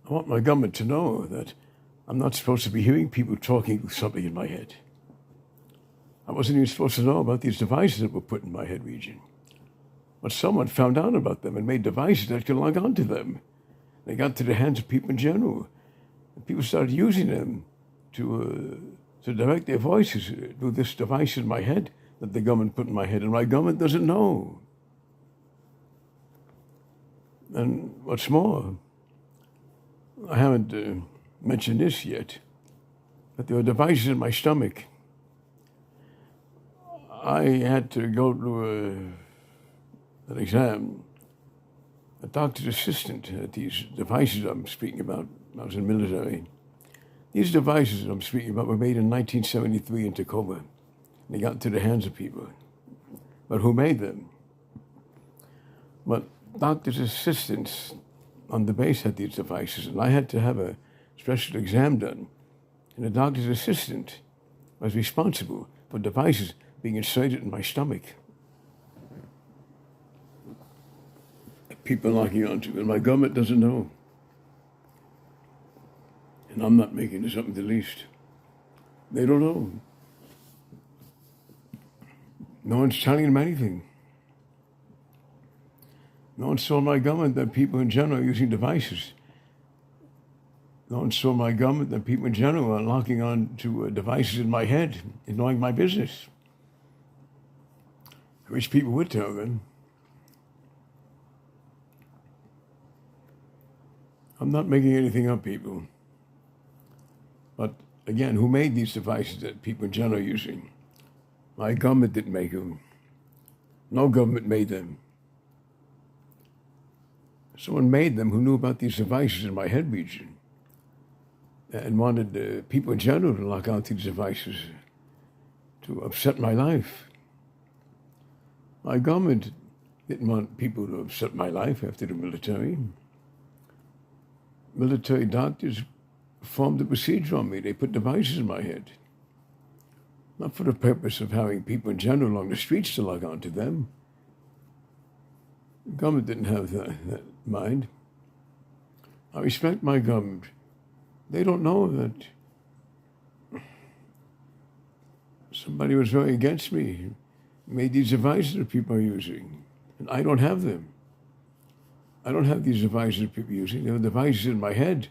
I want my government to know that I'm not supposed to be hearing people talking with something in my head. I wasn't even supposed to know about these devices that were put in my head region. But someone found out about them and made devices that could log on to them. They got to the hands of people in general. And people started using them to direct their voices to this device in my head that the government put in my head, and my government doesn't know. And what's more, I haven't mentioned this yet, but there were devices in my stomach. I had to go to an exam. A doctor's assistant at these devices I'm speaking about when I was in the military. These devices I'm speaking about were made in 1973 in Tacoma. They got into the hands of people. But who made them? But doctor's assistants on the base had these devices, and I had to have a special exam done. And the doctor's assistant was responsible for devices being inserted in my stomach. People locking onto it, and my government doesn't know. And I'm not making this up in the least. They don't know. No one's telling them anything. No one told my government that people in general are using devices. No one told my government that people in general are locking on to devices in my head and knowing my business. I wish people would tell them. I'm not making anything up, people. But again, who made these devices that people in general are using? My government didn't make them. No government made them. Someone made them who knew about these devices in my head region and wanted people in general to lock onto these devices to upset my life. My government didn't want people to upset my life after the military. Military doctors formed a procedure on me. They put devices in my head. Not for the purpose of having people in general along the streets to log on to them. The government didn't have that in mind. I respect my government. They don't know that somebody was very against me, made these devices that people are using, and I don't have them. I don't have these devices that people are using. There are devices in my head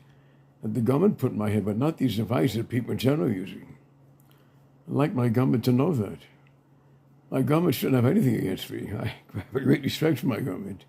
that the government put in my head, but not these devices that people in general are using. I'd like my government to know that. My government shouldn't have anything against me. I have a great respect for my government.